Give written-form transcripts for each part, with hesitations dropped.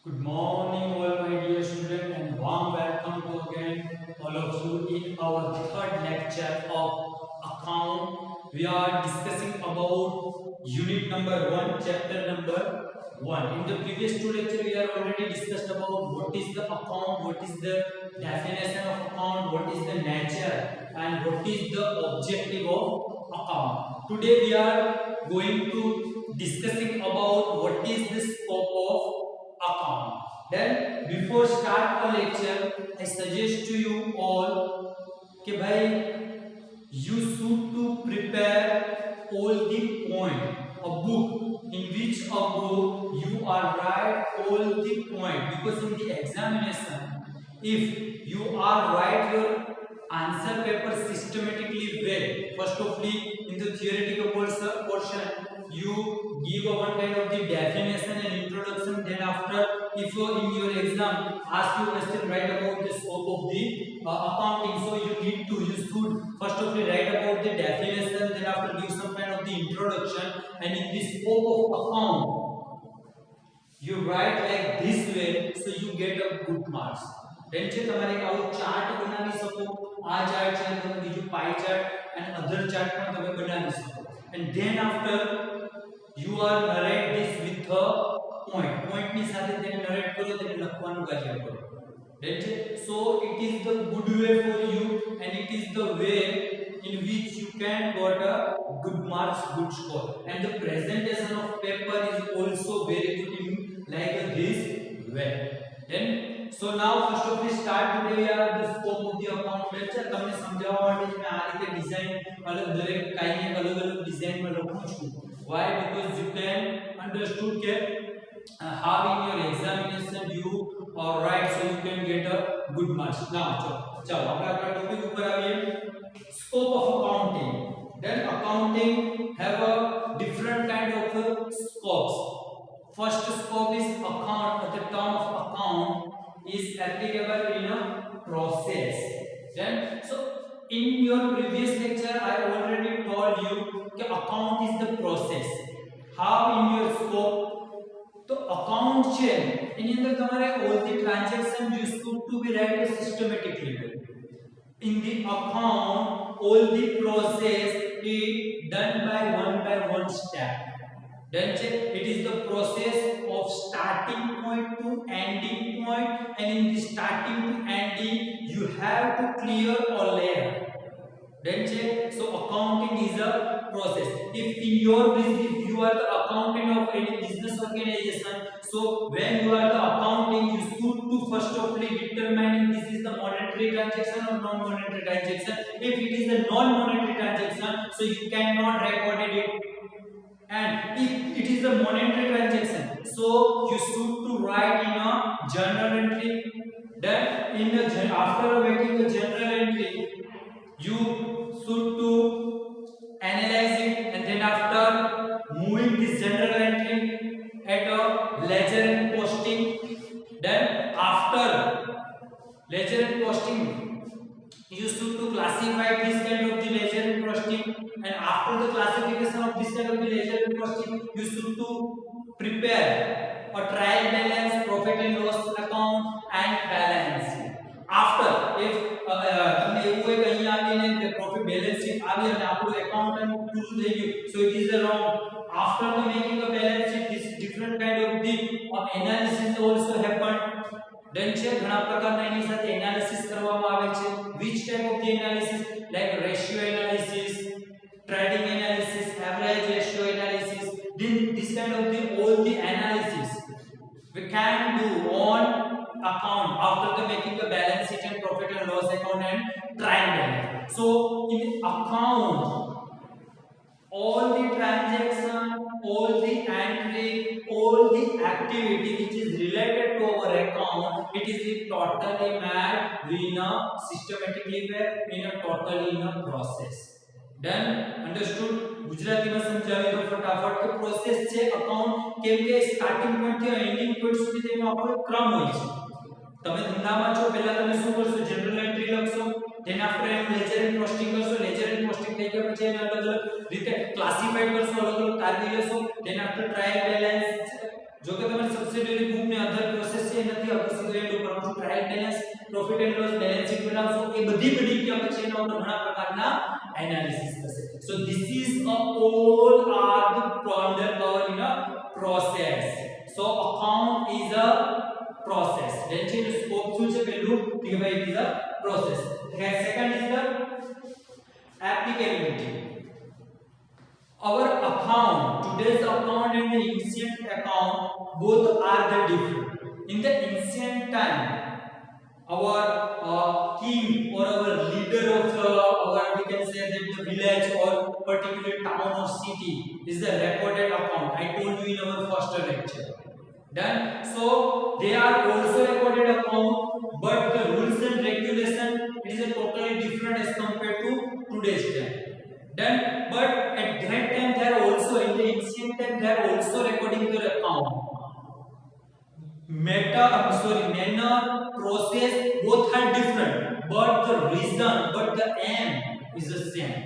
Good morning, all my dear students, and warm welcome to again all of you in our third lecture of account. We are discussing about unit number 1, chapter number 1. In the previous two lectures, we have already discussed about what is the account, what is the definition of account, what is the nature, and what is the objective of account. Today, we are going to discussing about what is the scope of account. Then before start a lecture, I suggest to you all कि भाई you should to prepare all the point a book in which a book you are write all the point, because in the examination if you are write your answer paper systematically well, first of all in the theoretical portion you give a one kind of the definition and introduction, then after if in your exam ask you question write about the scope of the accounting, so you should first of all write about the definition, then after give some kind of the introduction, and in the scope of account you write like this way, so you get a good marks. then છે તમારે એક આવું chart બનાવી શકો, આ chart છે તમે બીજું પાઈ ચાર્ટ and other chart પણ તમે બનાવી શકો, and then after you are narrate this with a point ની સાથે તેને narrate કરો, તેને લખવાનું કાર્ય કરો. Then so it is the good way for you and it is the way in which you can got a good marks, good score, and the presentation of paper is also very good in like this way. Then so now first of all start today we are the scope of the account lecture. તમને સમજાવવા માટે મેં આ રીતે design અલગ દરેક કાઈને અલગ design માં લખું છું. Why? Because you can understood કે how in your examination you or write, so you can get a good marks. Now चलो આપણે આપણા ટોપિક ઉપર આવીએ. Scope of accounting. Then accounting have a different kind of scopes. First scope is account. The term of account is applicable in a process. Then so in your previous lecture I already told you that account is the process. How in your scope तो account છે એની અંદર તમારે all the transaction used to be write systematically. In the account all the process is done by one step. Then it is the process of starting point to ending point, and in the starting to ending you have to clear a layer. Then so accounting is a process. If in your business you are the accountant of any business organization, so when you are the accounting you should to first of all determine this is the monetary transaction or non-monetary transaction. If it is a non-monetary transaction, so you cannot record it, and if it is a monetary transaction, so you should to write in a journal entry. Then in the after making a journal entry you should to analyze it, and then after moving this journal entry at a ledger and posting. Then after ledger and posting you should to classify this kind of the ledger and posting, and after the classification of this kind of the ledger and posting you should to prepare a trial balance, profit and loss account and balance sheet. After if તમને એવું હોય કે અહીંયા આવીને કે profit balance sheet આવી અને આપણું એકાઉન્ટ પૂરું થઈ ગયું, so it is the wrong. After the making a balance sheet this different kind of the analysis also happen. Then છે ઘણા પ્રકારના એની સાથે એનાલિસિસ કરવામાં આવે છે. which type of the analysis? Like ratio analysis, trading analysis, average ratio analysis. This kind of the all the analysis we can do on account after the making the balance sheet and profit and loss account and trial balance. So in account all the transaction, all the entry, all the activity which is related to our account, it is totally made in a systematically way, in a totally in a process. Then understood? ગુજરાતીમાં સમજાવી દો ફટાફટ કે process છે account, કેમ કે starting point થી ending point સુધી તેનો આપણો ક્રમ હોય છે. તમે ધંધામાં છો પહેલા તમે શું કરશો? જનરલ એન્ટ્રી લખશો, then after એમ લેજર એન્ડ પોસ્ટિંગ કરશો, લેજર એન્ડ પોસ્ટિંગ થઈ ગયા પછી એને અલગ અલગ રીતે ક્લાસિફાઈડ કરશો, અલગ અલગ તારવી લેશો, then after ટ્રાયલ બેલેન્સ. જો કે તમારી સબસિડિયરી બુક ને અધર પ્રોસેસ પછી નથી આવતું સીધું એન્ડ ઉપર આવતું trial balance profit and loss balance sheet બનાવશો એ બધી ગયા પછી એના ઉપર ઘણા પ્રકારના એનાલિસિસ થશે so this is all are the covered in a process so account is a process then છે સ્કોપ શું છે પેલું કે ભાઈ it is a process second is the applicability our account today's account and the ancient account both are the different in the ancient time our king or our leader of our we can say that the village or particular town or city is the recorded account I told you in our first lecture done so they are also recorded account but the rules and regulation it is a totally different as compared to today's time done but at that time they are also in the ancient time they are also recording their account manner process both are different but the reason but the aim is the same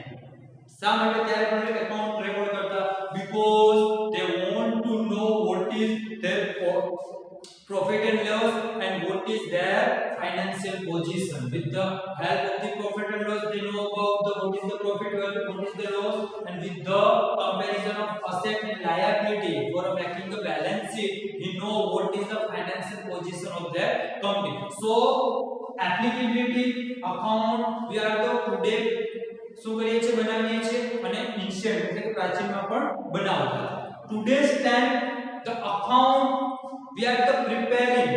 શા માટે ત્યારે પણ account record કરતા because they want to know what is their profit and loss and what is their financial position with the help of the profit and loss they know about the what is the profit what is the loss and with the comparison of asset and liability for making the balance sheet he know what is the financial position of their company so applicability account we are the today શું કરીએ છીએ બનાવીએ છીએ અને ancient એટલે કે પ્રાચીનમાં પણ બનાવતા today's time the account we are the preparing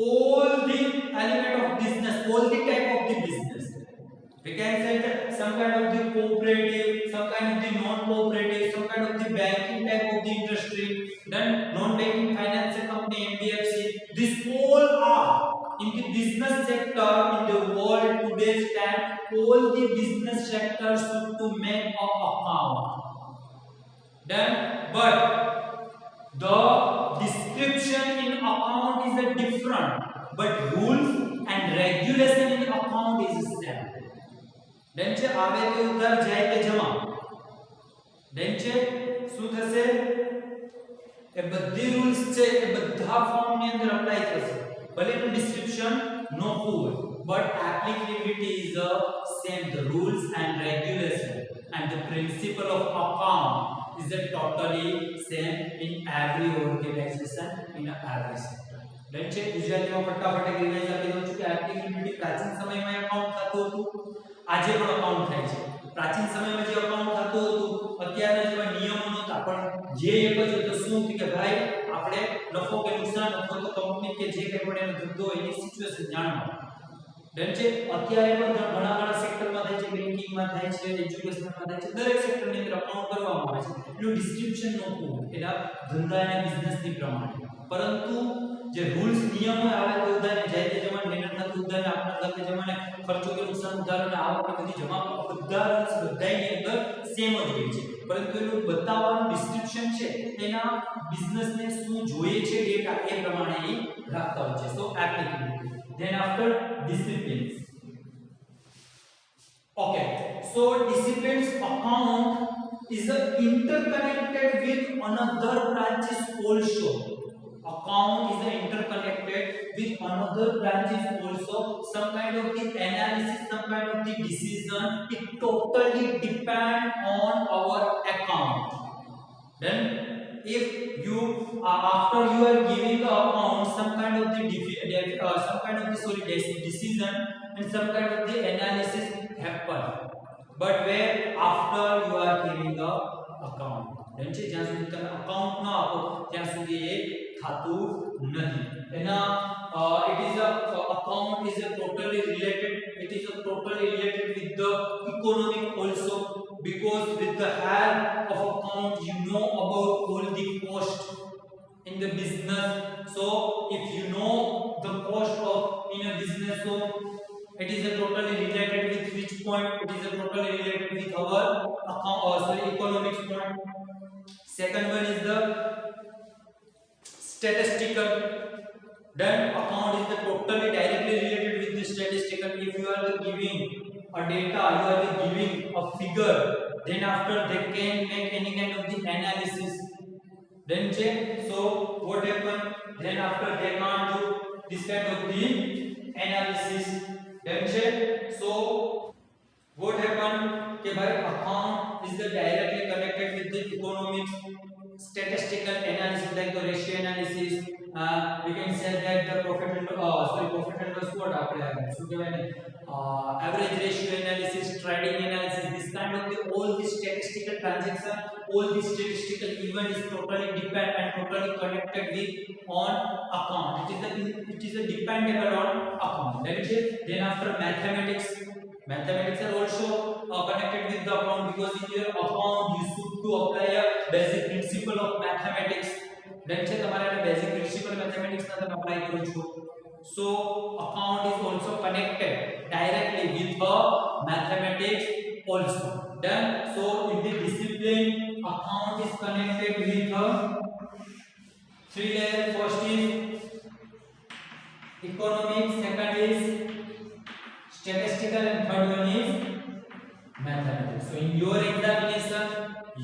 all the element of business all the type of the business we can say that some kind of the cooperative some kind of the non cooperative some kind of the banking type of the industry then non banking financial company NBFC this all are in the business sector in the world today's time all the business sectors to make a account then but the description in account is a different but rules and regulation in account is the same then છે આવે તે ઉધાર જાય તે જમા then છે શું થશે એ બધી રૂલ્સ છે એ બધા ફોર્મ ની અંદર એપ્લાય થશે ભલે એનું ડિસ્ક્રિપ્શન નોખું હોય but applicability is the same the rules and regulation and the principle of account is the totally same in every organization in every sector then છે ગુજરાતીમાં ફટાફટ એક રિવાઇઝ આપી દઉં છું કે એપ્લિકેબિલિટી પ્રાચીન સમયમાં અકાઉન્ટ થતું હતું આજે પણ અકાઉન્ટ થાય છે પ્રાચીન સમયમાં જે અકાઉન્ટ થતું હતું અત્યારના જેવા નિયમો નહોતા પણ જે એક જ હતો શું કે ભાઈ આપણે નફો કે નુકસાન અથવા તો કંપની કે જે કંઈ પણ એનો ધંધો એની સિચ્યુએશન જાણવા ડન છે અત્યારે પણ ઘણા ઘણા સેક્ટરમાં થાય છે બેન્કિંગમાં થાય છે એજ્યુકેશનમાં થાય છે દરેક સેક્ટરની અંદર અકાઉન્ટ કરવામાં આવે છે એનું ડિસ્ક્રિપ્શન નોખું એના ધંધા અને બિઝનેસની પ્રમાણે પરંતુ જે રૂલ્સ નિયમો આવે તો ઉધારને જાય તે જમાને મહેનત નથી ઉધારને આપના ગતે જમાને ખર્ચો કે નુકસાન ઉધારને આવક બધી જમા બધા રૂલ્સ બધાની અંદર સેમ જ હોય છે પરંતુ એનું બતાવવાનું ડિસ્ક્રિપ્શન છે એના બિઝનેસને શું જોઈએ છે ડેટા એ પ્રમાણે એ રાખતા હોય છે સો એપ્લિકેબિલિટી then after disciplines okay so disciplines account is interconnected with another branches also account is interconnected with another branches also some kind of the analysis some kind of the decision it totally depend on our account then if you after you are giving the account some kind of the decision and some kind of the analysis happen but where after you are giving the account then છે જ્યાં સુધી તમે account ન આપો ત્યાં સુધી એ થાતું નથી એના it is a account is a totally related with the economic also because with the help of account you know about all the cost in the business so if you know the cost of in a business so it is a totally related with which point it is a totally related with our account economics point second one is the statistical then account is the totally directly related with the statistical if you are giving a data you are giving a figure then after they can make any kind of the analysis then check so what happen then after they can't do this kind of the analysis. Then check. So what happened कि भाई account is the directly connected with the economics, statistical analysis like the ratio analysis. We can say that the profit and loss what આપણે શું કહેવાય ને average ratio analysis, trading analysis, this kind of the all the statistical transaction, all the statistical event is totally depend and totally connected with on account. It is a dependable on account. Then after mathematics are also connected with the account because in your account you should to apply a basic principle of mathematics. Then છે તમારે basic principle mathematics ના તમે apply કરો છો. So account is also connected directly with the mathematics also. Then so in the discipline account is connected with the three layers. First is economics, second is statistical, and third one is mathematics. So in your examination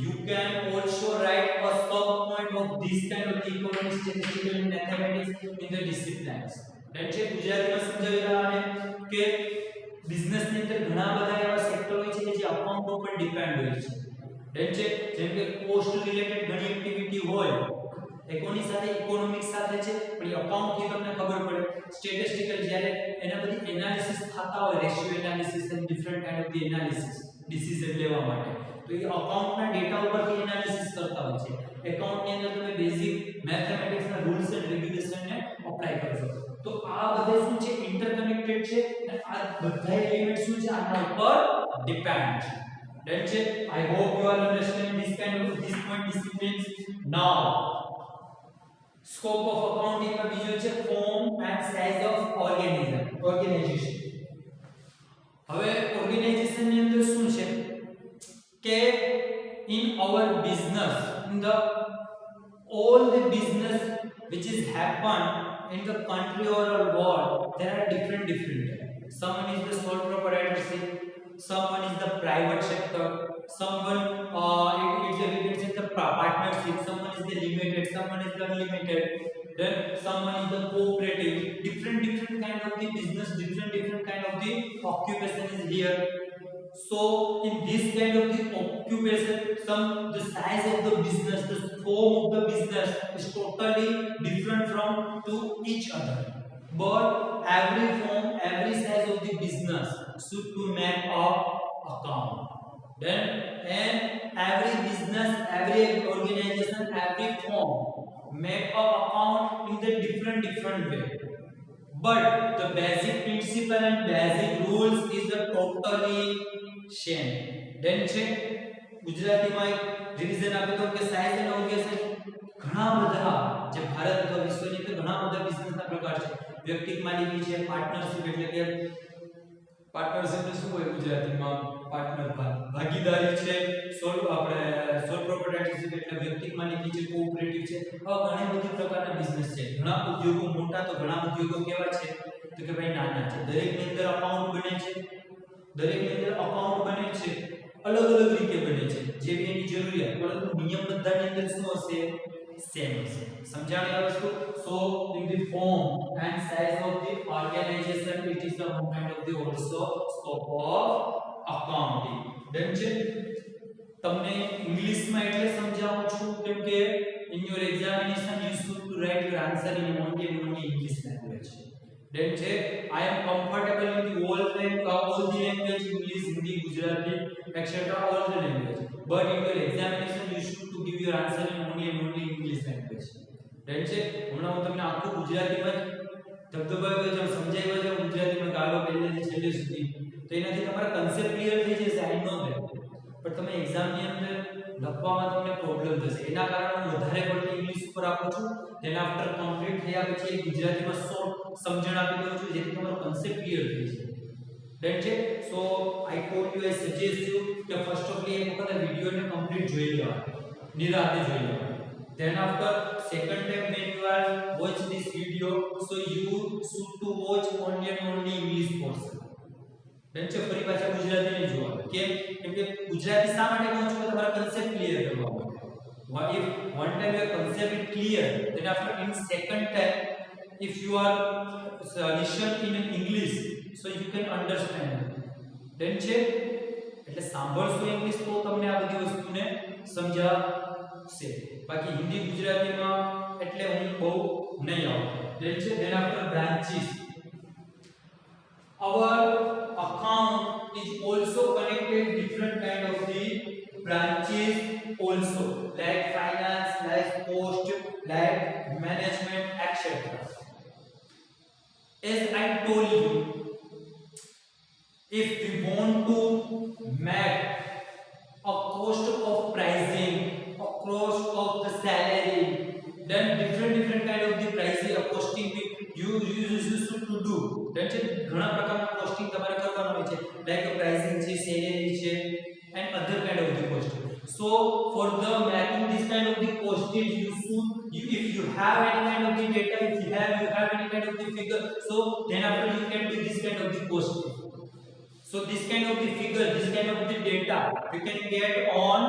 you can also write a sub point of this kind of economics, statistical and mathematics in the disciplines. That છે ગુજરાતીમાં સમજાવી રહ્યા છે કે business ની અંદર ઘણા બધા એવા સેક્ટર હોય છે જે અકાઉન્ટ ઉપર ડિપેન્ડ હોય છે. that છે જેમ કે કોસ્ટ રિલેટેડ ઘણી એક્ટિવિટી હોય એકોની સાથે ઇકોનોમિક્સ સાથે છે પણ એ અકાઉન્ટ થી તમને ખબર પડે. સ્ટેટિસ્ટિકલ જ્યારે એના બધી એનાલિસિસ થતા હોય ratio analysis and different kind of the analysis decision લેવા માટે તો એ અકાઉન્ટના ડેટા ઉપરથી એનાલિસિસ કરતા હોય છે. એકાઉન્ટની અંદર તમે બેઝિક મેથેમેટિક્સના રૂલ્સ એન્ડ રેગ્યુલેશનને અપ્લાય કરો છો. તો આ બધે શું છે ઇન્ટરકનેક્ટેડ છે અને આ બધા એલિમેન્ટ શું છે આના ઉપર ડિપેન્ડ છે. That's it. I hope you are understanding this kind of this point disciplines. Now scope of accounting માં બીજો છે form and size of organization. હવે ઓર્ગેનાઇઝેશન ની અંદર શું છે કે in our business, in the all the business which is happen in the country or world, there are different someone is the sole proprietorship, someone is the private sector, someone it's a we can say the partnership, someone is the limited, someone is the unlimited, then someone is the cooperative. Different kind of the business, different kind of the occupation is here. So in this kind of the occupation, the size of the business, the scope of the business is totally different from to each other. But every form, every size of the business should to make a account. Then and every business, every organization, every form make a account in the different way. But the basic principle and basic rules is the totally same. Then છે ગુજરાતીમાં એક revision આપી દઉં કે size and organisation ઘણા બધા જે ભારત અથવા વિશ્વની અંદર ઘણા બધા બિઝનેસના પ્રકાર છે. વ્યક્તિગત માલિકી છે, પાર્ટનરશિપ એટલે કે પાર્ટનરશિપ એટલે શું હોય ગુજરાતીમાં પાર્ટનર ભાગીદારી છે, સોલ પ્રોપ્રાઇટરશિપ એટલે વ્યક્તિગત માલિકી છે, કોઓપરેટિવ છે. આ ઘણી બધી પ્રકારના બિઝનેસ છે. ઘણા ઉદ્યોગો મોટા તો ઘણા ઉદ્યોગો કેવા છે તો કે ભાઈ નાના છે. દરેકની અંદર અકાઉન્ટ બને છે, દરેકની અંદર અકાઉન્ટ બને છે, અલગ રીતે બને છે જેવી એની જરૂરિયાત, પરંતુ નિયમ બધાની અંદર શું હશે સેમ હશે. સમજાણી આ વસ્તુ. So in the form and size of the organisation it is the one kind of the also scope of accounting. Done છે. તમને ઇંગ્લિશમાં એટલે સમજાવું છું કેમ કે in your examination you should to write your answer in only English language. Then છે I am comfortable in the all the language English, Hindi, Gujarati, etc. all the language. But in your examination you should to give your answer in only English language. Then છે હમણાં હું તમને આખું ગુજરાતીમાં ધબધબાવ્યો છે, સમજાવ્યો છે ગુજરાતીમાં ગાળો પહેલેથી છેલ્લે સુધી, તો એનાથી તમારા કન્સેપ્ટ ક્લિયર થઈ જશે. આઈ નો ધેટ. પણ તમે એક્ઝામની અંદર લખવામાં તમને પ્રોબ્લેમ થશે. એના કારણે હું વધારે પડતી ઇંગ્લિશ ઉપર આપું છું. તેના આફ્ટર કમ્પ્લીટ થયા પછી ગુજરાતીમાં શોર્ટ સમજણ આપી દઉં છું જેથી તમારો કન્સેપ્ટ ક્લિયર થઈ જાય. That છે. So I told you, I suggest you કે ફર્સ્ટ ઓફ એક વખત વિડિયોને કમ્પ્લીટ જોઈ લેવા, નિરાતે જોઈ લેવા. Then after second time when you are watch this video, so you should to watch only English portion. Then છે ફરી પાછા ગુજરાતી નહીં જોવા. કેમ કે ગુજરાતી શા માટે કહું છું કે તમારા કન્સેપ્ટ ક્લિયર કરવા માટે. If one time your concept is clear, then after in second time if you are listen in English so you can understand then છે એટલે સાંભળશો ઇંગ્લિશ તો તમને આ બધી વસ્તુને સમજાશે બાકી હિન્દી ગુજરાતીમાં એટલે હું બહુ નહીં આવતો then છે then after branches our account is also connected different kind of the branches also like finance like post like management etc as I told you if we want to make a cost of pricing a cost of the salary then different kind of the pricing of costing you used to do then છે ઘણા પ્રકારના costing તમારે કરવાનો હોય છે like a pricing છે salary છે and other kind of the costing so for the making this kind of the costing you should if you have any kind of the data if you have any kind of the figure so then after you can do this kind of the costing so this kind of the figure this kind of the data you can get on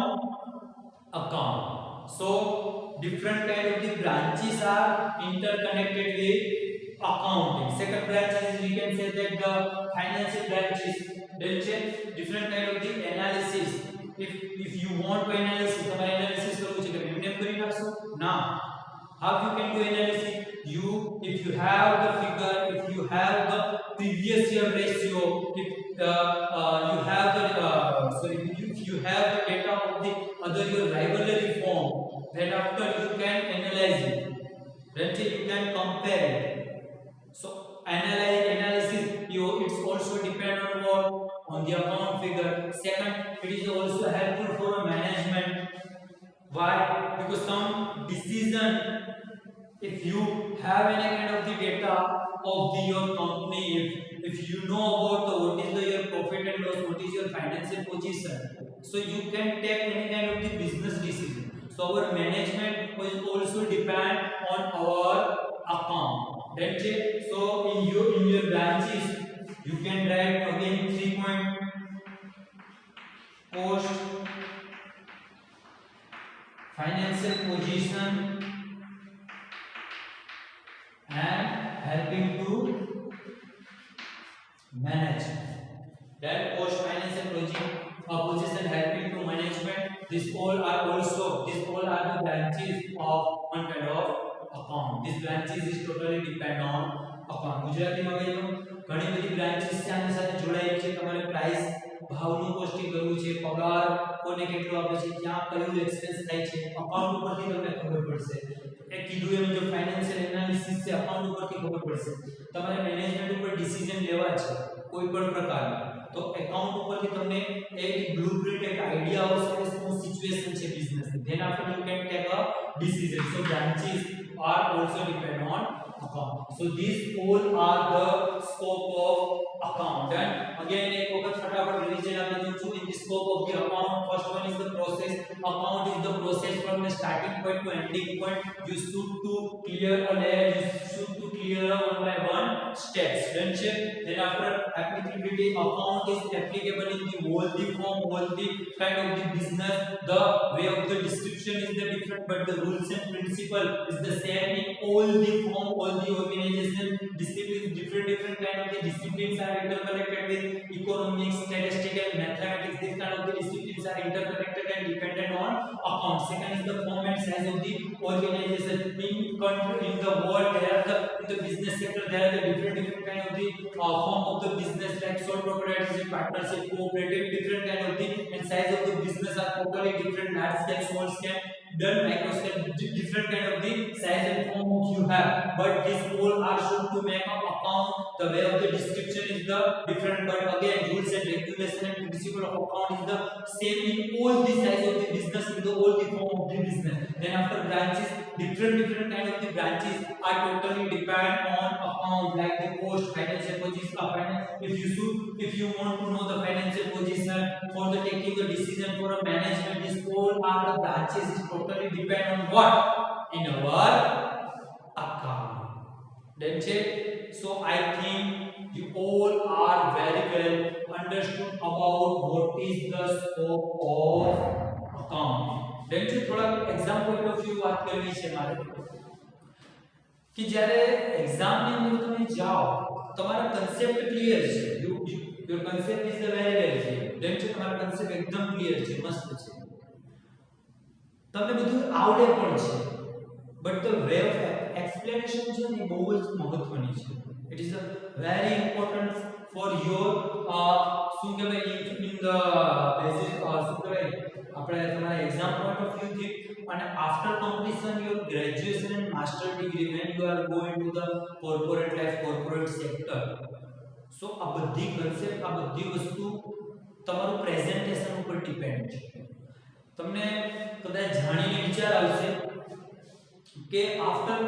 account so different kind of the branches are interconnected with accounting second branch is we can say that the financial branches then different kind of the analysis if you want to analysis તમારે analysis કરવું છે કે એમને કરી નાખશો ના how you can do analysis you if you have the figure if you have the previous year ratio if you have the if you have the data of the other your rivalry form then after you can analyze it then you can compare it so analysis it's also depend on what on the account figure second it is also helpful for management why because some decision if you have any kind of the data of your company if you know about what is your profit and loss what is your financial position so you can take any kind of the business decision so our management will also depend on our account then so in your branches you can write again 3 point cost financial position and helping to manage that cost financial position helping to management these all are the branches of one kind of account these branches is totally depend on account ગુજરાતીમાં કહીએ તો ઘણી બધી branches છે આની સાથે જોડાયેલી છે તમારે પ્રાઇસ ભાવનું કોસ્ટિંગ કરવું છે પગાર કોને કેટલો આપે છે ક્યાં કયું એક્સપેન્સ થાય છે અકાઉન્ટ ઉપરથી તમને ખબર પડશે એક કીધું એમ જો ફાઇનાન્શિયલ એનાલિસિસ છે અકાઉન્ટ ઉપરથી ખબર પડશે તમારે મેનેજમેન્ટ ઉપર ડિસિઝન લેવા છે કોઈ પણ પ્રકારનો તો એકાઉન્ટ ઉપરથી તમને એક બ્લુપ્રિન્ટ એક આઈડિયા આવશે કે શું સિચ્યુએશન છે business than after you can take a decision so branches are also depend on account so these all are the scope of account and again ek વખત ફટાફટ રિવિઝન આપી દઉં છું in the scope of the account first one is the process account is the process from the starting point to ending point you should to clear a layer you should to clear one by one steps then after applicability account is applicable in the whole the form whole the kind of the business the way of the description is the different but the rules and principle is the same in all the form all the organization disciplines different kind of the disciplines are interconnected with economics statistics and mathematics these kind of the disciplines are interconnected and dependent on accounts second is the form and size of the organization in country in the world there are in the business sector there are the different kind of the form of the business like sole proprietorship partnership cooperative different kind of the and size of the business are totally different large scale small scale done micro scale different kind of the size and form you have but these all are should to make up account the way of the description is the different but again rules and regulation and principle of account is the same in all the size of the business in the all the form of the business then after branches different kind of the branches are totally depend on account like the cost financial position if you want to know the financial position for the taking the decision for a management these all are the branches is totally depend on what in our account then so I think you all are very well understood about what is the scope of account then थोड़ा exam point of view बात करनी है मारे કે જ્યારે એક્ઝામની અંદર તમે જાઓ તમારા કન્સેપ્ટ ક્લિયર છે, your concept is very very clear, then છે તમારા કન્સેપ્ટ એકદમ ક્લિયર છે, મસ્ત છે, તમને બધું આવડે પણ છે, but the way of explanation છે ને બહુ જ મહત્વની છે. It is a very important for your શું કહેવાય ઇન ધ બેસિસ શું કહેવાય આપણે તમારા એક્ઝામ પોઈન્ટ ઓફ વ્યૂ થી અને after completion your graduation and master degree when you are going to the corporate life, corporate sector. So આ બધી કન્સેપ્ટ, આ બધી વસ્તુ તમારું પ્રેઝન્ટેશન ઉપર ડિપેન્ડ છે. તમને કદાચ જાણીને વિચાર આવશે કે after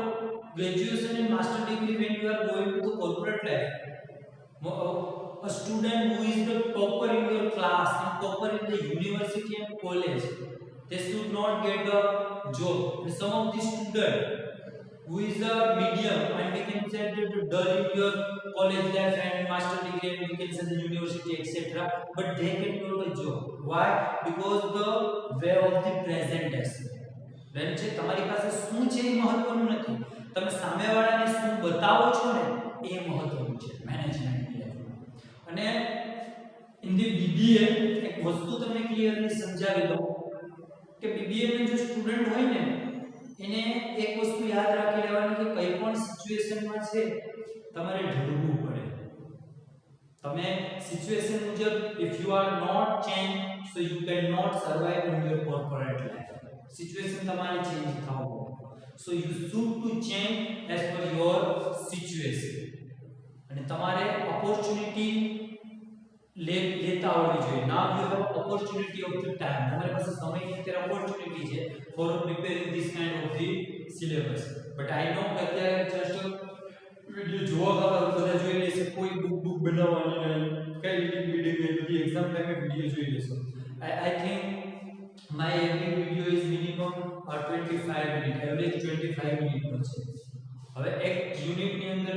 graduation and master degree when you are going to the corporate life, a student who is the topper in your class and topper in the university and college, they should not get a job. And some of the student who is a medium and we can say that dull in your college life and master degree and we can say the university etc, but they can get a job. Why? Because the way of the presentation. when છે તમારી પાસે શું છે એ મહત્વનું નથી, તમે સામેવાળાને શું બતાવો છો ને એ મહત્વનું છે મેનેજમેન્ટ. અને ઇન ધી બીબીએ એક વસ્તુ તમને ક્લિયરલી સમજાવી દઉં કે બીબીએ માં જો સ્ટુડન્ટ હોય ને એને એક વસ્તુ યાદ રાખી લેવાની કે કઈ પણ સિચ્યુએશનમાં છે તમારે ઢળવું પડે. તમે સિચ્યુએશન મુજબ if you are not change so you can not survive in your corporate life. Situation તમારી ચેન્જ થવું પડે. So you should to change as per your situation. અને તમારે ઓપોર્ચ્યુનિટી લેતા આવડવી જોઈએ. Now you have opportunity of the time, તમારી પાસે સમયની અત્યારે ઓપોર્ચ્યુનિટી છે for preparing this kind of the syllabus. But I know કે અત્યારે જસ્ટ વિડિયો જોવા ખાતર બધા જોઈ લેશે, કોઈ બુક બનાવવાની નહીં, કઈ રીડિંગ બધી એક્ઝામ ટાઈમે વિડિયો જોઈ લેશો. I think my every video is minimum 25 minute, average 25 મિનિટનો છે. હવે એક યુનિટની અંદર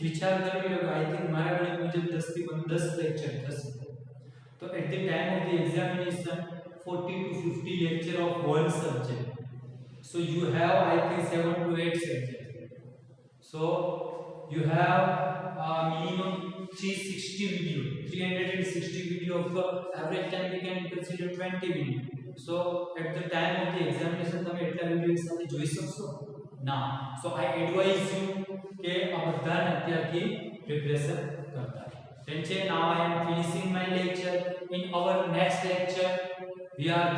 વિચાર કરી લો કે આઈ થિંક મારા ગણિત મુજબ 10 થી 10 લેક્ચર થશે. તો at the time of the examination 40 to 50 lecture of one subject. So you have I think 7 to 8 subjects. So you have minimum 360 video, 360 video of the average time we can consider 20 minutes. So at the time of the examination તમે એટલા video સાથે જોઈ શકશો ના. So I advise you કે આ બધાને અત્યારથી પ્રિપરેશન કરતા. Then now I am finishing my lecture. In our next lecture we are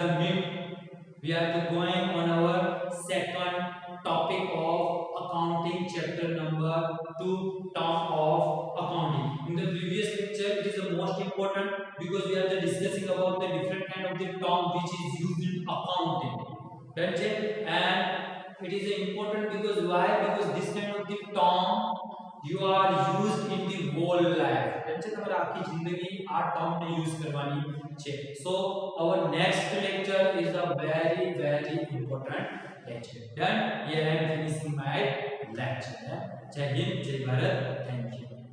going on our second topic of accounting, chapter number 2, term of accounting. In the previous lecture it is the most important because we are discussing about the different kind of the term which is used in accounting. And it is important because why? Because this kind of the term you are used in the whole life. તમારે આખી જિંદગી આ term ને use કરવાની છે. So our next lecture is a very very important lecture. Done. Here I am finishing my lecture. Jai Hind, Jai Bharat. Thank you.